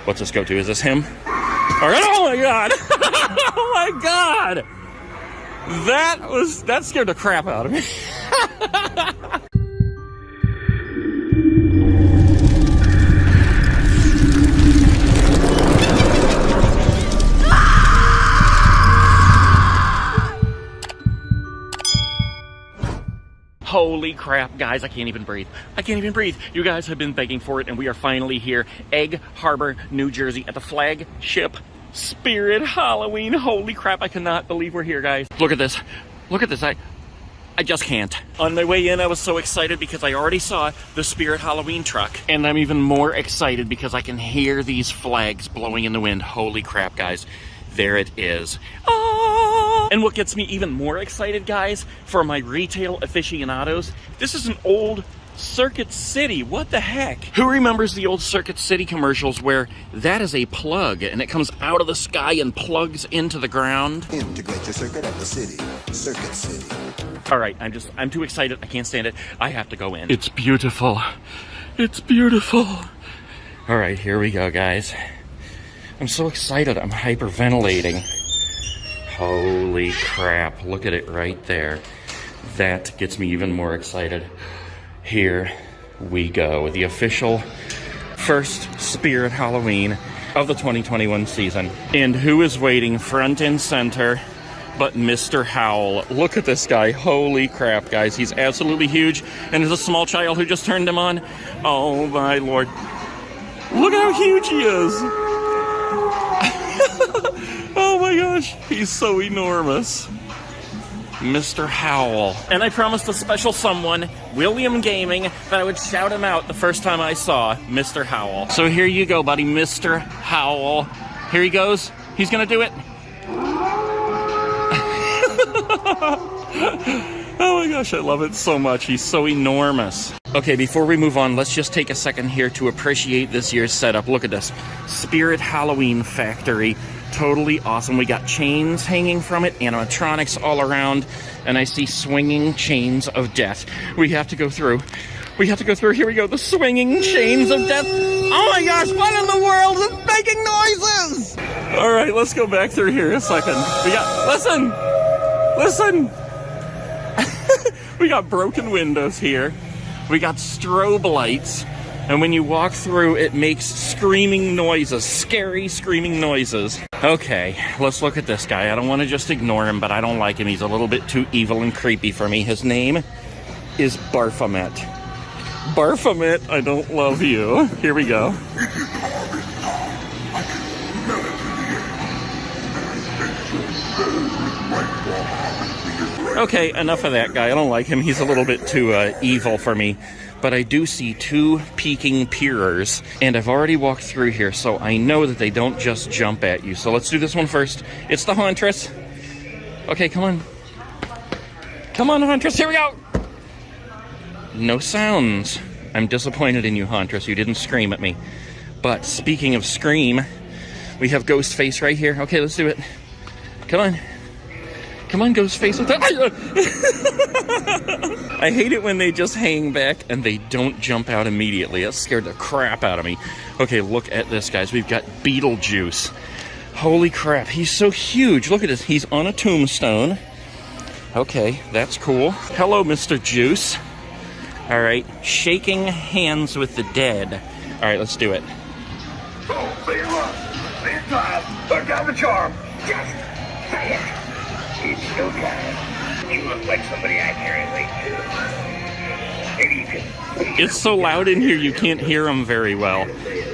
What's this go to? Is this him? All right. Oh my God. Oh my God. That scared the crap out of me. Holy crap, guys, I can't even breathe. I can't even breathe. You guys have been begging for it, and we are finally here. Egg Harbor, New Jersey, at the flagship Spirit Halloween. Holy crap, I cannot believe we're here, guys. Look at this. Look at this. I just can't. On my way in, I was so excited because I already saw the Spirit Halloween truck. And I'm even more excited because I can hear these flags blowing in the wind. Holy crap, guys. There it is. Ah! And what gets me even more excited, guys, for my retail aficionados, this is an old Circuit City. What the heck? Who remembers the old Circuit City commercials where that is a plug and it comes out of the sky and plugs into the ground? Integrate your circuit at the city. Circuit City. All right, I'm too excited. I can't stand it. I have to go in. It's beautiful. It's beautiful. All right, here we go, guys. I'm so excited. I'm hyperventilating. Holy crap. Look at it right there. That gets me even more excited. Here we go. The official first Spirit Halloween of the 2021 season. And who is waiting front and center but Mr. Howell? Look at this guy. Holy crap, guys. He's absolutely huge. And there's a small child who just turned him on. Oh, my Lord. Look how huge he is. Oh my gosh, he's so enormous. Mr. Howell. And I promised a special someone, William Gaming, that I would shout him out the first time I saw Mr. Howell. So here you go, buddy, Mr. Howell. Here he goes. He's gonna do it. Oh my gosh, I love it so much. He's so enormous. Okay, before we move on, let's just take a second here to appreciate this year's setup. Look at this. Spirit Halloween Factory. Totally awesome. We got chains hanging from it, animatronics all around, and I see swinging chains of death. We have to go through. We have to go through. Here we go. The swinging chains of death. Oh my gosh, what in the world is making noises? All right, let's go back through here a second. We got, listen. We got broken windows here. We got strobe lights. And when you walk through, it makes screaming noises, scary screaming noises. Okay, let's look at this guy. I don't want to just ignore him, but I don't like him. He's a little bit too evil and creepy for me. His name is Baphomet. Baphomet, I don't love you. Here we go. Okay, enough of that guy. I don't like him. He's a little bit too evil for me. But I do see two peeking peerers, and I've already walked through here, so I know that they don't just jump at you. So let's do this one first. It's the Hauntress. Okay, come on. Come on, Hauntress. Here we go. No sounds. I'm disappointed in you, Hauntress. You didn't scream at me. But speaking of scream, we have Ghostface right here. Okay, let's do it. Come on. Come on, Ghostface. I hate it when they just hang back and they don't jump out immediately. That scared the crap out of me. Okay, look at this, guys. We've got Beetlejuice. Holy crap, he's so huge. Look at this. He's on a tombstone. Okay, that's cool. Hello, Mr. Juice. All right, shaking hands with the dead. All right, let's do it. Oh, there you are. There you go. Look down the charm. Just say it. It's showtime. You look like somebody I can relate to. Maybe you can. It's so loud in here you can't hear him very well.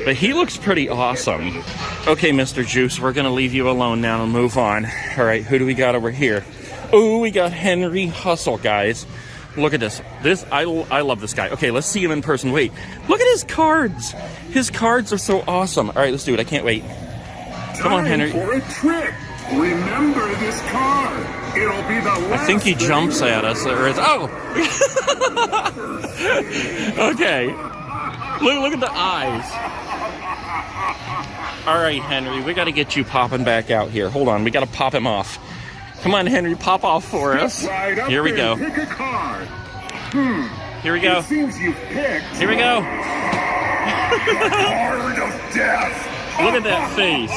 But he looks pretty awesome. Okay, Mr. Juice, we're going to leave you alone now and move on. All right, who do we got over here? Oh, we got Henry Hustle, guys. Look at this. I love this guy. Okay, let's see him in person. Wait, look at his cards. His cards are so awesome. All right, let's do it. I can't wait. Come on, Henry. For a trick. Remember this card. It'll be the last. I think he jumps at us. Or it's, oh! Okay. Look at the eyes. All right, Henry, we got to get you popping back out here. Hold on, we got to pop him off. Come on, Henry, pop off for us. Right up here we there, go. Pick a card. Here we go. It seems you've picked. Here we go. The card of death. Look at that face.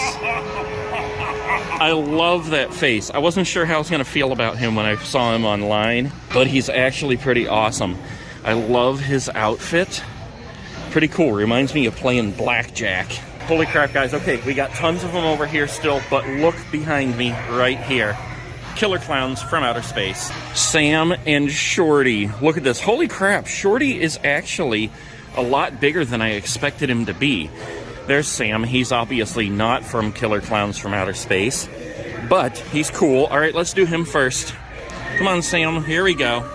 I love that face. I wasn't sure how I was going to feel about him when I saw him online, but he's actually pretty awesome. I love his outfit. Pretty cool. Reminds me of playing blackjack. Holy crap, guys. Okay, we got tons of them over here still, but look behind me right here. Killer clowns from outer space. Sam and Shorty. Look at this. Holy crap. Shorty is actually a lot bigger than I expected him to be. There's Sam. He's obviously not from Killer Clowns from Outer Space, but he's cool. All right, let's do him first. Come on, Sam. Here we go.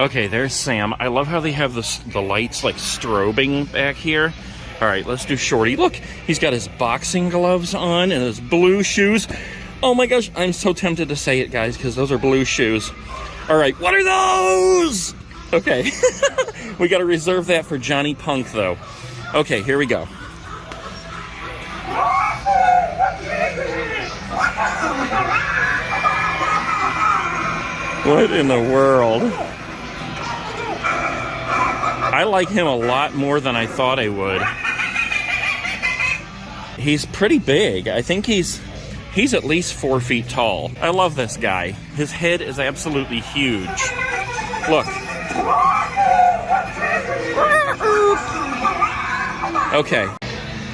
Okay, there's Sam. I love how they have the lights like strobing back here. All right, let's do Shorty. Look, he's got his boxing gloves on and his blue shoes. Oh my gosh, I'm so tempted to say it, guys, because those are blue shoes. All right, what are those? Okay, we got to reserve that for Johnny Punk, though. Okay, here we go. What in the world? I like him a lot more than I thought I would. He's pretty big. I think he's at least 4 feet tall. I love this guy. His head is absolutely huge. Look. Okay,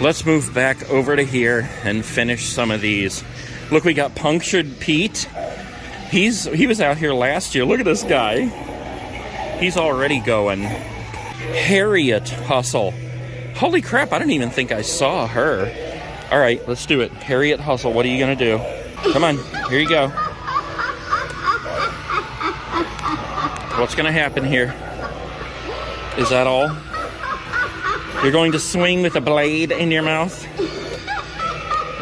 let's move back over to here and finish some of these. Look, we got Punctured Pete. He was out here last year. Look at this guy. He's already going. Harriet Hustle. Holy crap, I didn't even think I saw her. All right, let's do it. Harriet Hustle, what are you going to do? Come on, here you go. What's going to happen here? Is that all? You're going to swing with a blade in your mouth?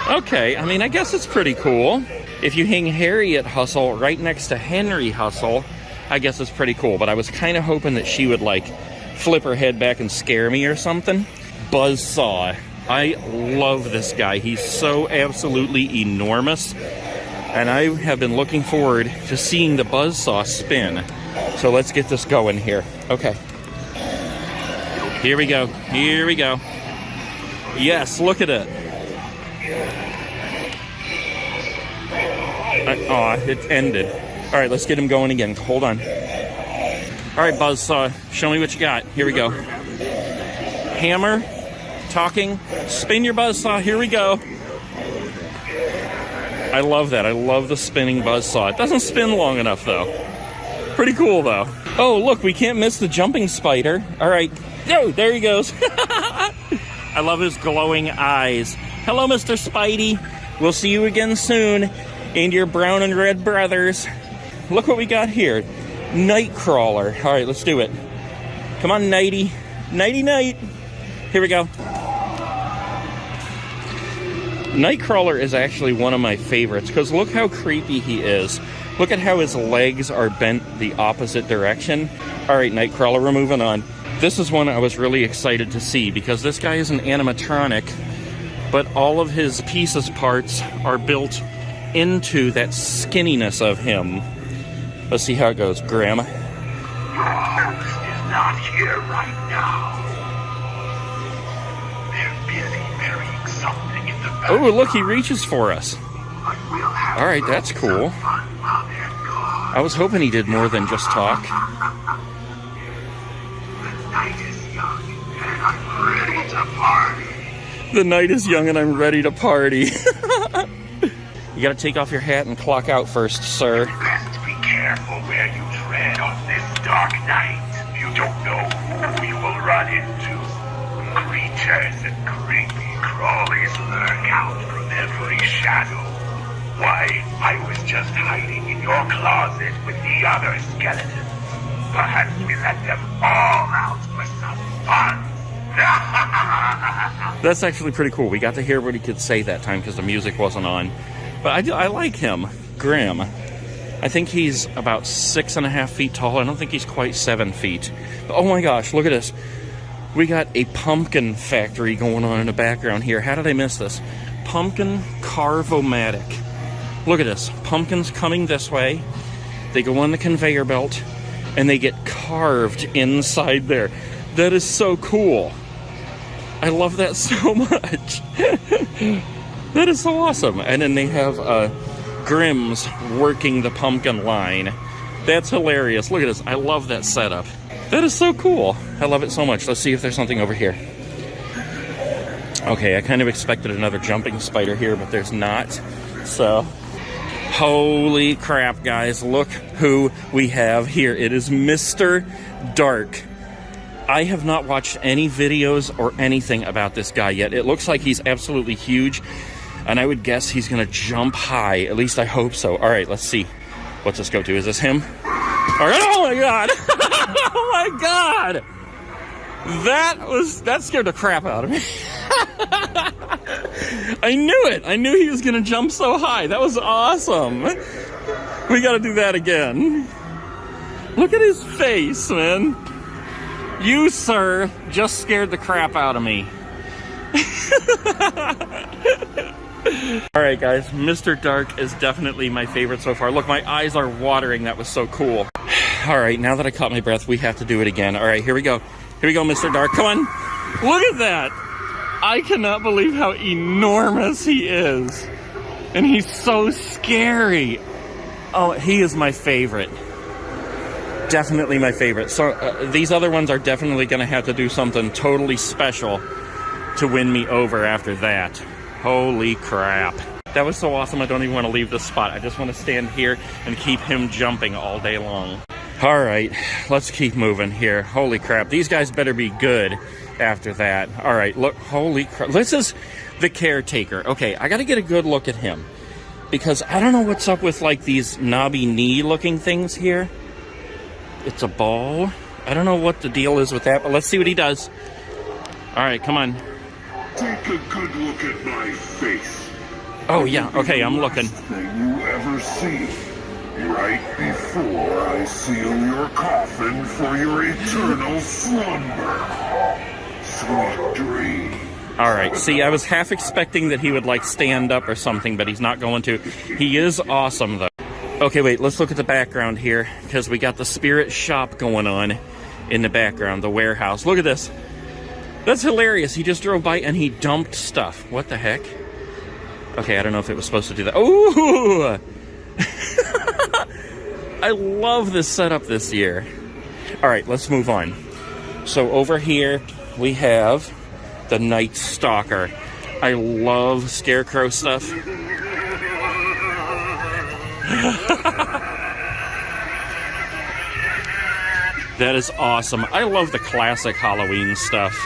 Okay, I mean, I guess it's pretty cool. If you hang Harriet Hustle right next to Henry Hustle, I guess it's pretty cool. But I was kind of hoping that she would, like, flip her head back and scare me or something. Buzzsaw. I love this guy. He's so absolutely enormous. And I have been looking forward to seeing the Buzzsaw spin. So let's get this going here. Okay. Here we go. Here we go. Yes, look at it. It ended. All right, let's get him going again. Hold on. All right, Buzzsaw, show me what you got. Here we go. Hammer, talking, spin your Buzzsaw. Here we go. I love that. I love the spinning Buzzsaw. It doesn't spin long enough, though. Pretty cool, though. Oh, look, we can't miss the jumping spider. All right. Oh, there he goes. I love his glowing eyes. Hello, Mr. Spidey. We'll see you again soon. And your brown and red brothers. Look what we got here. Nightcrawler. All right, let's do it. Come on, Nighty. Nighty-night. Here we go. Nightcrawler is actually one of my favorites because look how creepy he is. Look at how his legs are bent the opposite direction. All right, Nightcrawler, we're moving on. This is one I was really excited to see because this guy is an animatronic, but all of his pieces parts are built into that skinniness of him. Let's see how it goes, Grandma. Your host is not here right now. They're busy burying something in the back. Oh, look, he reaches for us. All right, that's cool. I was hoping he did more than just talk. The night is young, and I'm ready to party. The night is young, and I'm ready to party. You gotta take off your hat and clock out first, sir. Best be careful where you tread on this dark night. You don't know who you will run into. Creatures and creepy crawlies lurk out from every shadow. Why, I was just hiding in your closet with the other skeletons. Perhaps we let them all out for some fun. That's actually pretty cool. We got to hear what he could say that time because the music wasn't on. But I like him. Graham. I think he's about 6.5 feet tall. I don't think he's quite 7 feet. But oh my gosh, look at this. We got a pumpkin factory going on in the background here. How did I miss this? Pumpkin Carvomatic. Look at this. Pumpkins coming this way. They go on the conveyor belt, and they get carved inside there. That is so cool. I love that so much. That is so awesome. And then they have Grimm's working the pumpkin line. That's hilarious. Look at this. I love that setup. That is so cool. I love it so much. Let's see if there's something over here. Okay, I kind of expected another jumping spider here, but there's not. So, holy crap, guys. Look who we have here. It is Mr. Dark. I have not watched any videos or anything about this guy yet. It looks like he's absolutely huge, and I would guess he's going to jump high. At least I hope so. All right, let's see. What's this go to? Is this him? All right. Oh, my God. Oh, my God. That scared the crap out of me. I knew it. I knew he was going to jump so high. That was awesome. We got to do that again. Look at his face, man. You, sir, just scared the crap out of me. Alright, guys. Mr. Dark is definitely my favorite so far. Look, my eyes are watering. That was so cool. Alright, now that I caught my breath, we have to do it again. Alright, here we go. Here we go, Mr. Dark. Come on. Look at that. I cannot believe how enormous he is. And he's so scary. Oh, he is my favorite. Definitely my favorite. So these other ones are definitely going to have to do something totally special to win me over after that. Holy crap. That was so awesome. I don't even want to leave this spot. I just want to stand here and keep him jumping all day long. All right, let's keep moving here. Holy crap. These guys better be good after that. All right, look. Holy crap. This is the caretaker. Okay, I got to get a good look at him, because I don't know what's up with like these knobby knee looking things here. It's a ball. I don't know what the deal is with that, but let's see what he does. All right, come on. Take a good look at my face. Oh, yeah. Okay, I'm looking. Thing you ever see. Right before I seal your coffin for your eternal slumber. Sweet dream. All right. See, I was half expecting that he would, like, stand up or something, but he's not going to. He is awesome, though. Okay, wait. Let's look at the background here, because we got the spirit shop going on in the background, the warehouse. Look at this. That's hilarious. He just drove by and he dumped stuff. What the heck? Okay, I don't know if it was supposed to do that. Ooh! I love this setup this year. All right, let's move on. So over here, we have the Night Stalker. I love scarecrow stuff. That is awesome. I love the classic Halloween stuff.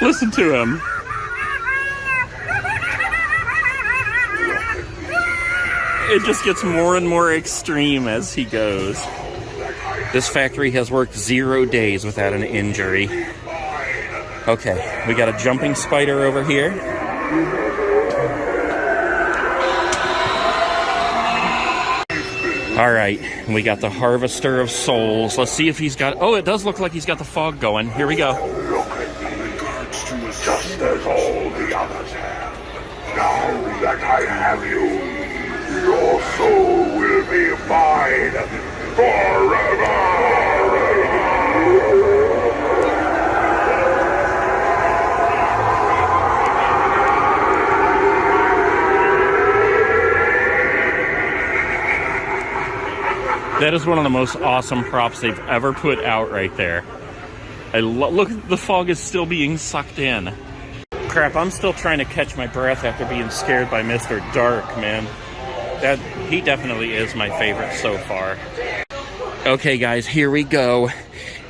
Listen to him. It just gets more and more extreme as he goes. This factory has worked 0 days without an injury. Okay, we got a jumping spider over here. All right, we got the Harvester of Souls. Let's see if he's got... Oh, it does look like he's got the fog going. Here we go. Just as all the others have. Now that I have you, your soul will be mine forever. That is one of the most awesome props they've ever put out right there. Look, the fog is still being sucked in. Crap, I'm still trying to catch my breath after being scared by Mr. Dark, man. He definitely is my favorite so far. Okay, guys, here we go.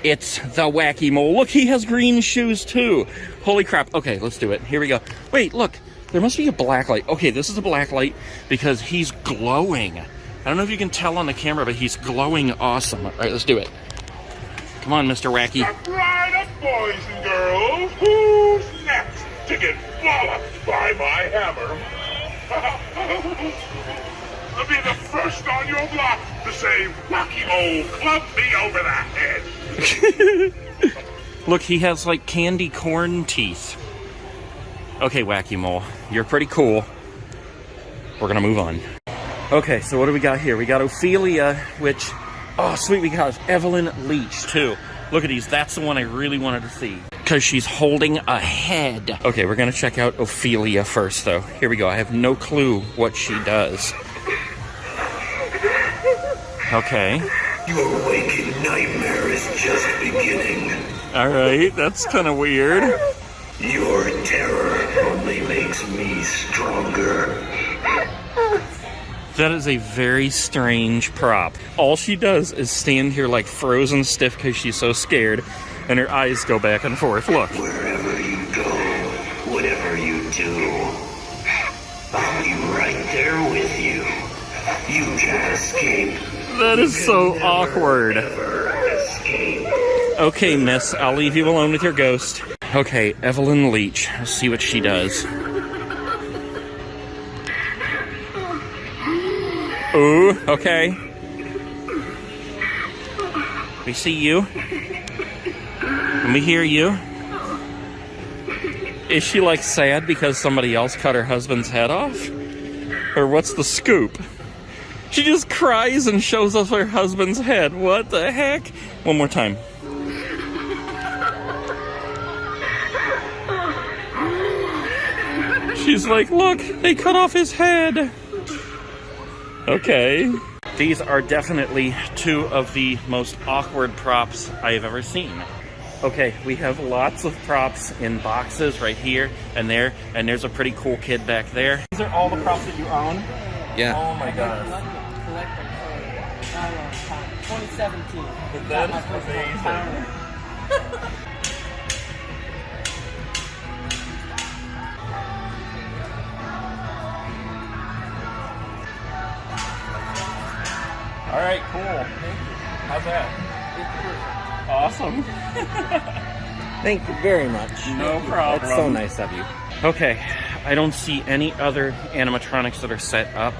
It's the Wacky Mole. Look, he has green shoes, too. Holy crap. Okay, let's do it. Here we go. Wait, look. There must be a black light. Okay, this is a black light because he's glowing. I don't know if you can tell on the camera, but he's glowing awesome. All right, let's do it. Come on, Mr. Wacky. Step right up, boys and girls. Who's next to get walloped by my hammer? I'll be the first on your block to say, Wacky Mole, club me over the head. Look, he has like candy corn teeth. Okay, Wacky Mole, you're pretty cool. We're gonna move on. Okay, so what do we got here? We got Ophelia, which, oh sweet, we got Evelyn Leach too. Look at these, that's the one I really wanted to see. Because she's holding a head. Okay, we're gonna check out Ophelia first though. Here we go, I have no clue what she does. Okay. Your waking nightmare is just beginning. Alright, that's kind of weird. Your terror only makes me stronger. That is a very strange prop. All she does is stand here like frozen stiff because she's so scared, and her eyes go back and forth. Look. Wherever you go, whatever you do, I'll be right there with you. You can't escape. That is so awkward. Never escape. Okay, miss, I'll leave you alone with your ghost. Okay, Evelyn Leach. Let's see what she does. Ooh, okay. We see you. And we hear you. Is she like sad because somebody else cut her husband's head off? Or what's the scoop? She just cries and shows us her husband's head. What the heck? One more time. She's like, look, they cut off his head. Okay. These are definitely two of the most awkward props I have ever seen. Okay, we have lots of props in boxes right here and there, and there's a pretty cool kid back there. These are all the props that you own? Yeah. Oh my god. 2017. That is amazing. All right, cool. How's that? Awesome. Thank you very much. No problem. That's so nice of you. Okay, I don't see any other animatronics that are set up,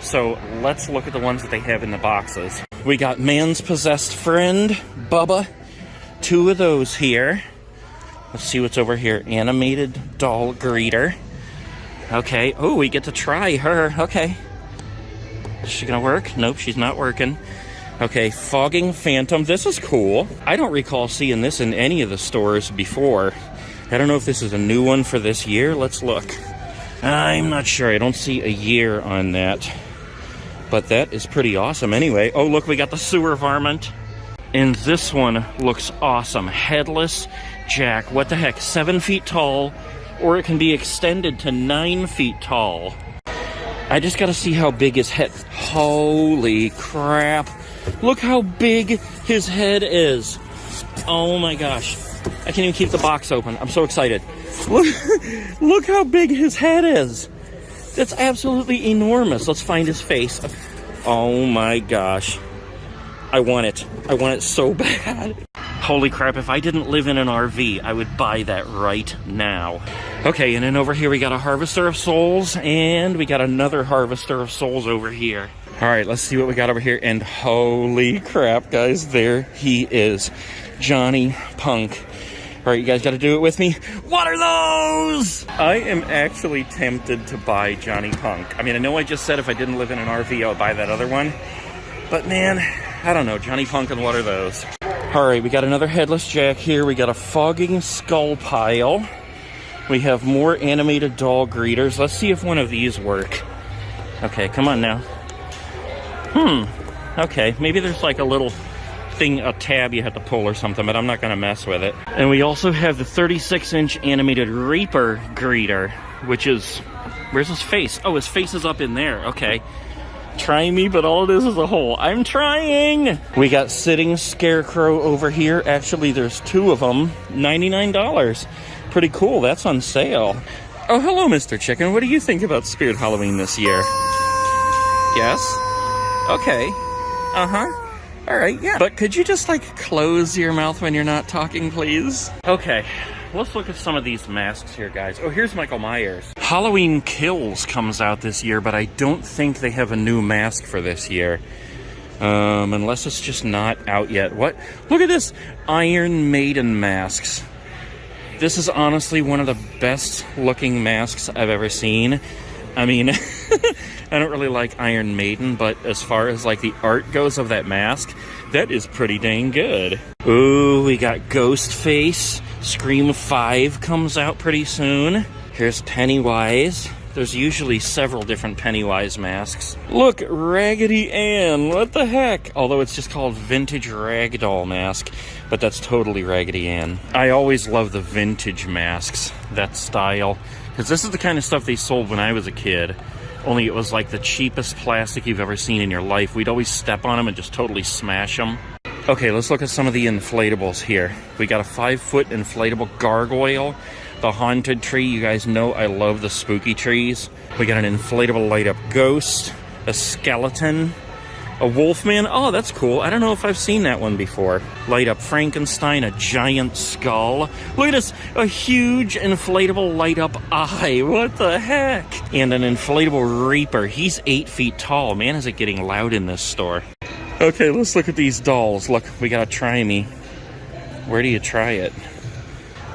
so let's look at the ones that they have in the boxes. We got Man's Possessed Friend, Bubba. Two of those here. Let's see what's over here. Animated Doll Greeter. Okay, oh, we get to try her. Okay. Is she gonna work? Nope, she's not working. Okay, Fogging Phantom. This is cool. I don't recall seeing this in any of the stores before. I don't know if this is a new one for this year. Let's look. I'm not sure. I don't see a year on that. But that is pretty awesome anyway. Oh, look, we got the Sewer Varmint. And this one looks awesome. Headless Jack. What the heck? 7 feet tall, or it can be extended to 9 feet tall. I just gotta see how big his head... Holy crap. Look how big his head is. Oh my gosh. I can't even keep the box open. I'm so excited. Look how big his head is. That's absolutely enormous. Let's find his face. Oh my gosh. I want it. I want it so bad. Holy crap, if I didn't live in an RV, I would buy that right now. Okay, and then over here we got a Harvester of Souls, and we got another Harvester of Souls over here. All right, let's see what we got over here, and holy crap, guys, there he is. Johnny Punk. All right, you guys got to do it with me. What are those? I am actually tempted to buy Johnny Punk. I mean, I know I just said if I didn't live in an RV, I would buy that other one. But man, I don't know, Johnny Punk and what are those? All right, we got another Headless Jack here. We got a Fogging Skull Pile. We have more animated doll greeters. Let's see if one of these work. Okay, come on now. Okay, maybe there's like a little thing, a tab you have to pull or something, but I'm not gonna mess with it. And we also have the 36-inch animated Reaper greeter, which is, where's his face? Oh, his face is up in there, okay. Try me, but all it is a hole. I'm trying! We got Sitting Scarecrow over here. Actually, there's two of them. $99. Pretty cool. That's on sale. Oh, hello, Mr. Chicken. What do you think about Spirit Halloween this year? Yes? Okay. Uh-huh. All right, yeah. But could you just, like, close your mouth when you're not talking, please? Okay. Let's look at some of these masks here, guys. Oh, here's Michael Myers. Halloween Kills comes out this year, but I don't think they have a new mask for this year. Unless it's just not out yet. What? Look at this! Iron Maiden masks. This is honestly one of the best looking masks I've ever seen. I mean, I don't really like Iron Maiden, but as far as like the art goes of that mask, that is pretty dang good. Ooh, we got Ghostface. Scream 5 comes out pretty soon. Here's Pennywise. There's usually several different Pennywise masks. Look, Raggedy Ann, what the heck? Although it's just called Vintage Ragdoll Mask, but that's totally Raggedy Ann. I always love the vintage masks, that style, because this is the kind of stuff they sold when I was a kid, only it was like the cheapest plastic you've ever seen in your life. We'd always step on them and just totally smash them. Okay, let's look at some of the inflatables here. We got a 5-foot inflatable gargoyle. The haunted tree, you guys know I love the spooky trees. We got an inflatable light-up ghost, a skeleton, a wolfman. Oh, that's cool. I don't know if I've seen that one before. Light-up Frankenstein, a giant skull. Look at this, a huge inflatable light-up eye. What the heck? And an inflatable Reaper. He's 8 feet tall. Man, is it getting loud in this store. Okay, let's look at these dolls. Look, we got a try-me. Where do you try it?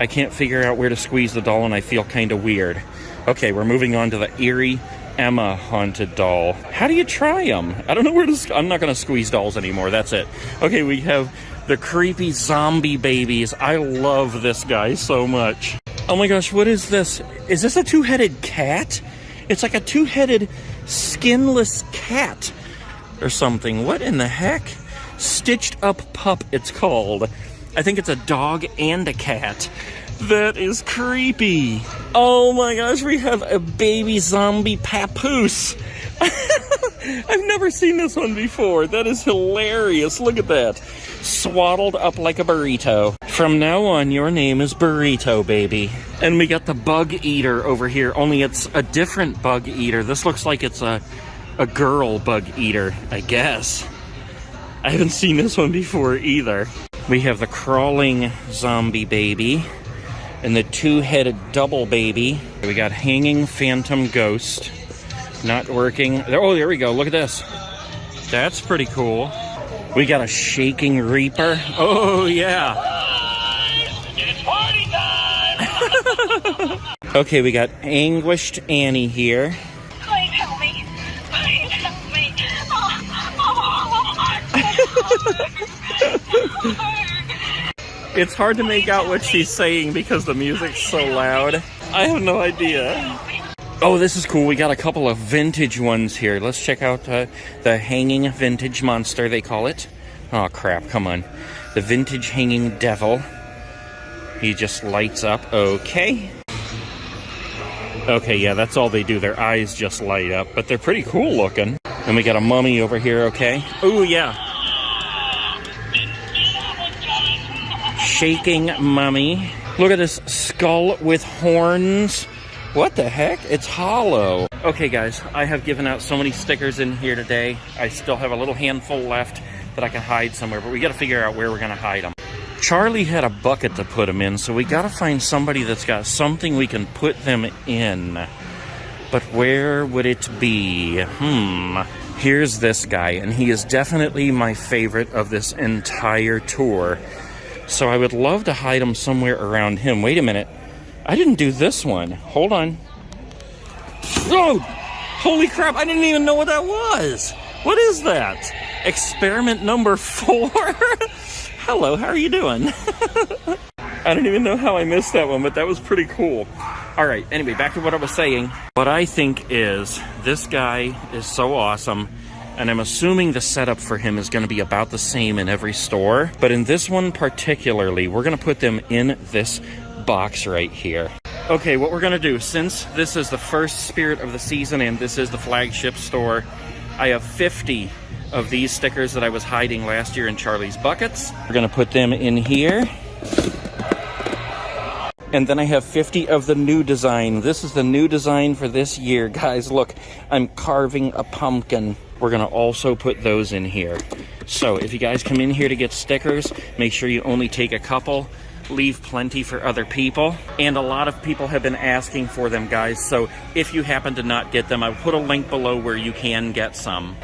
I can't figure out where to squeeze the doll, and I feel kind of weird. Okay, we're moving on to the Eerie Emma haunted doll. How do you try them? I don't know where to... I'm not going to squeeze dolls anymore. That's it. Okay, we have the creepy zombie babies. I love this guy so much. Oh my gosh, what is this? Is this a two-headed cat? It's like a two-headed skinless cat or something. What in the heck? Stitched Up Pup, it's called. I think it's a dog and a cat. That is creepy. Oh my gosh, we have a baby zombie papoose. I've never seen this one before. That is hilarious. Look at that. Swaddled up like a burrito. From now on, your name is Burrito Baby. And we got the bug eater over here, only it's a different bug eater. This looks like it's a girl bug eater, I guess. I haven't seen this one before either. We have the crawling zombie baby and the two-headed double baby. We got hanging phantom ghost. Not working. Oh, there we go. Look at this. That's pretty cool. We got a shaking Reaper. Oh, yeah. It's party time! Okay, we got anguished Annie here. Please help me. Please help me. It's hard to make out what she's saying because the music's so loud. I have no idea. Oh, this is cool. We got a couple of vintage ones here. Let's check out the hanging vintage monster, they call it. Oh, crap. Come on. The vintage hanging devil. He just lights up. Okay. Okay, yeah, that's all they do. Their eyes just light up, but they're pretty cool looking. And we got a mummy over here, okay? Oh, yeah. Shaking mummy. Look at this skull with horns. What the heck? It's hollow. Okay, guys, I have given out so many stickers in here today. I still have a little handful left that I can hide somewhere, but we got to figure out where we're going to hide them. Charlie had a bucket to put them in, so we got to find somebody that's got something we can put them in. But where would it be? Here's this guy, and he is definitely my favorite of this entire tour. So I would love to hide him somewhere around him. Wait a minute. I didn't do this one. Hold on. Oh! Holy crap, I didn't even know what that was. What is that? Experiment number 4? Hello, how are you doing? I don't even know how I missed that one, but that was pretty cool. All right, anyway, back to what I was saying. What I think is, this guy is so awesome, and I'm assuming the setup for him is going to be about the same in every store. But in this one particularly, we're going to put them in this box right here. Okay, what we're going to do, since this is the first Spirit of the season and this is the flagship store, I have 50 of these stickers that I was hiding last year in Charlie's buckets. We're going to put them in here. And then I have 50 of the new design. This is the new design for this year. Guys, look, I'm carving a pumpkin. We're going to also put those in here. So if you guys come in here to get stickers, make sure you only take a couple. Leave plenty for other people. And a lot of people have been asking for them, guys. So if you happen to not get them, I'll put a link below where you can get some.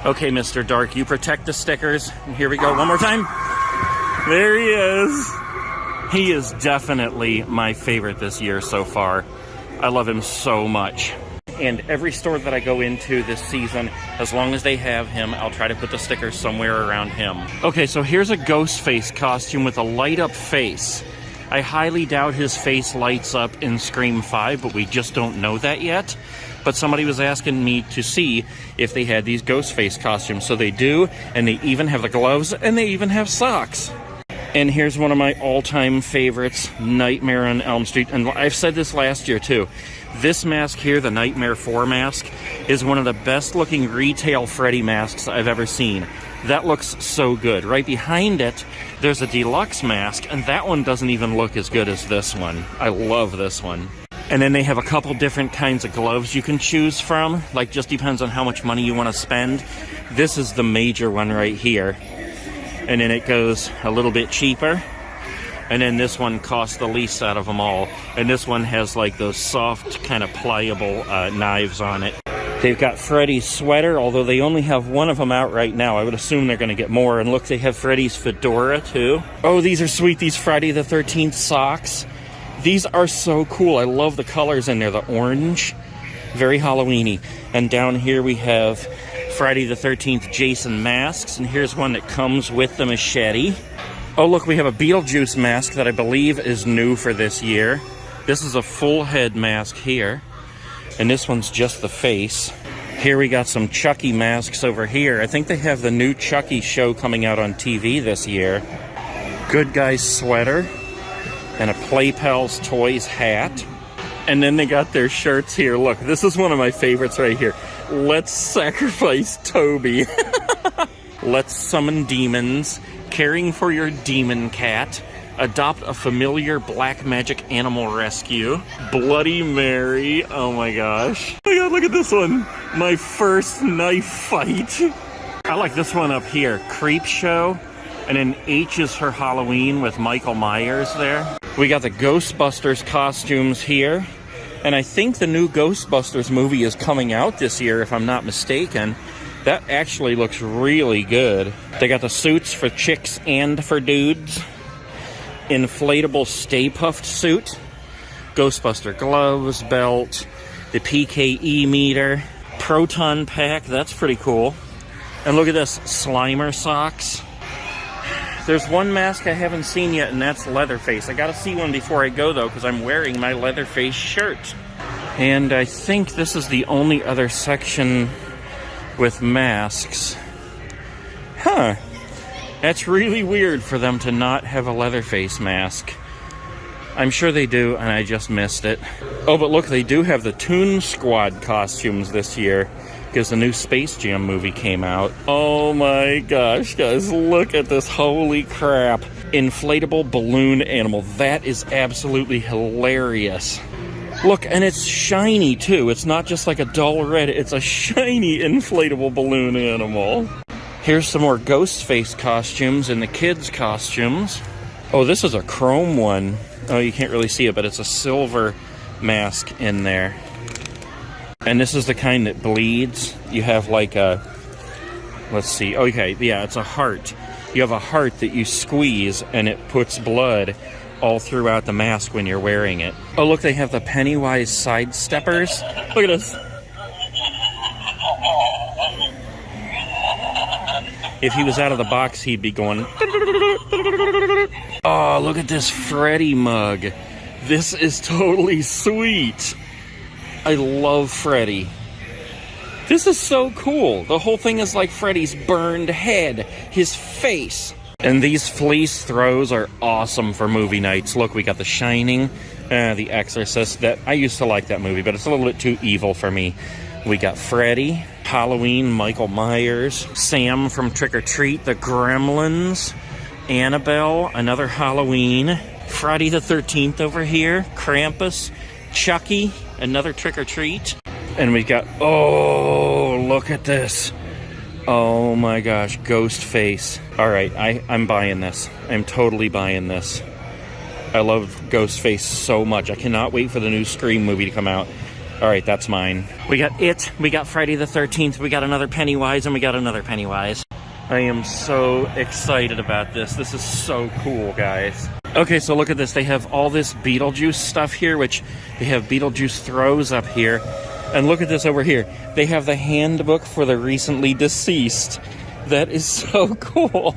Okay, Mr. Dark, you protect the stickers. And here we go, one more time. There he is. He is definitely my favorite this year so far. I love him so much. and every store that I go into this season, as long as they have him, I'll try to put the sticker somewhere around him. Okay, so here's a Ghostface costume with a light-up face. I highly doubt his face lights up in Scream 5, but we just don't know that yet. But somebody was asking me to see if they had these Ghostface costumes. So they do, and they even have the gloves, and they even have socks. And here's one of my all-time favorites, Nightmare on Elm Street. And I've said this last year, too. This mask here, the Nightmare 4 mask, is one of the best-looking retail Freddy masks I've ever seen. That looks so good. Right behind it, there's a deluxe mask, and that one doesn't even look as good as this one. I love this one. And then they have a couple different kinds of gloves you can choose from. Like, just depends on how much money you want to spend. This is the major one right here. And then it goes a little bit cheaper. And then this one costs the least out of them all. And this one has like those soft, kind of pliable knives on it. They've got Freddy's sweater, although they only have one of them out right now. I would assume they're going to get more. And look, they have Freddy's fedora too. Oh, these are sweet, these Friday the 13th socks. These are so cool. I love the colors in there, the orange. Very Halloween-y. And down here we have Friday the 13th Jason masks. And here's one that comes with the machete. Oh, look, we have a Beetlejuice mask that I believe is new for this year. This is a full head mask here. And this one's just the face. Here we got some Chucky masks over here. I think they have the new Chucky show coming out on TV this year. Good Guy's sweater. And a Play Pals Toys hat. And then they got their shirts here. Look, this is one of my favorites right here. Let's sacrifice Toby. Let's summon demons. Caring for your demon cat. Adopt a familiar black magic animal rescue. Bloody Mary. Oh my gosh. Oh my god, look at this one. My first knife fight. I like this one up here. Creep Show. And then H is for Halloween with Michael Myers there. We got the Ghostbusters costumes here. And I think the new Ghostbusters movie is coming out this year, if I'm not mistaken. That actually looks really good. They got the suits for chicks and for dudes. Inflatable Stay Puffed suit. Ghostbuster gloves, belt. The PKE meter. Proton pack, that's pretty cool. And look at this, Slimer socks. There's one mask I haven't seen yet, and that's Leatherface. I gotta see one before I go, though, because I'm wearing my Leatherface shirt. And I think this is the only other section with masks. Huh. That's really weird for them to not have a Leatherface mask. I'm sure they do, and I just missed it. Oh, but look, they do have the Toon Squad costumes this year, because the new Space Jam movie came out. Oh my gosh, guys, look at this. Holy crap. Inflatable balloon animal. That is absolutely hilarious. Look, and it's shiny too. It's not just like a dull red. It's a shiny inflatable balloon animal. Here's some more Ghostface costumes and the kids' costumes. Oh, this is a chrome one. Oh, you can't really see it, but it's a silver mask in there. And this is the kind that bleeds. You have like a, let's see, okay, yeah, it's a heart. You have a heart that you squeeze and it puts blood all throughout the mask when you're wearing it. Oh, look, they have the Pennywise sidesteppers. Look at this. If he was out of the box, he'd be going. Oh, look at this Freddy mug. This is totally sweet. I love Freddy. This is so cool. The whole thing is like Freddy's burned head, his face. And these fleece throws are awesome for movie nights. Look, we got The Shining, The Exorcist. That I used to like that movie, but it's a little bit too evil for me. We got Freddy, Halloween, Michael Myers, Sam from Trick or Treat, The Gremlins, Annabelle, another Halloween, Friday the 13th over here, Krampus, Chucky, another Trick or Treat. And we got, oh, look at this. Oh my gosh, Ghostface. All right, I'm buying this. I'm totally buying this. I love Ghostface so much. I cannot wait for the new Scream movie to come out. All right, that's mine. We got It, we got Friday the 13th, we got another Pennywise, and we got another Pennywise. I am so excited about this. This is so cool, guys. Okay, so look at this. They have all this Beetlejuice stuff here, which they have Beetlejuice throws up here. And look at this over here. They have the handbook for the recently deceased. That is so cool.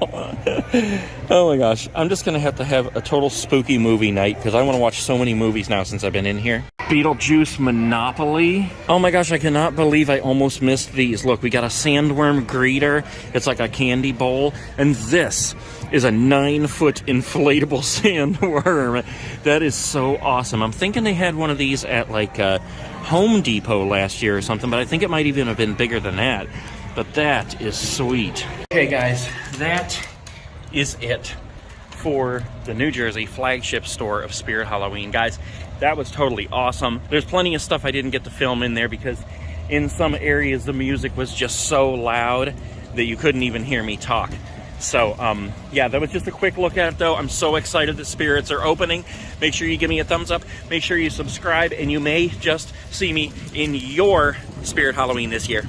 Oh my gosh. I'm just going to have a total spooky movie night because I want to watch so many movies now since I've been in here. Beetlejuice Monopoly. Oh my gosh, I cannot believe I almost missed these. Look, we got a sandworm greeter. It's like a candy bowl. And this is a 9-foot inflatable sandworm. That is so awesome. I'm thinking they had one of these at like Home Depot last year or something, but I think it might even have been bigger than that. But that is sweet. Okay guys, that is it for the New Jersey flagship store of Spirit Halloween. Guys, that was totally awesome. There's plenty of stuff I didn't get to film in there because in some areas the music was just so loud that you couldn't even hear me talk. So, yeah, that was just a quick look at it, though. I'm so excited that Spirits are opening. Make sure you give me a thumbs up. Make sure you subscribe, and you may just see me in your Spirit Halloween this year.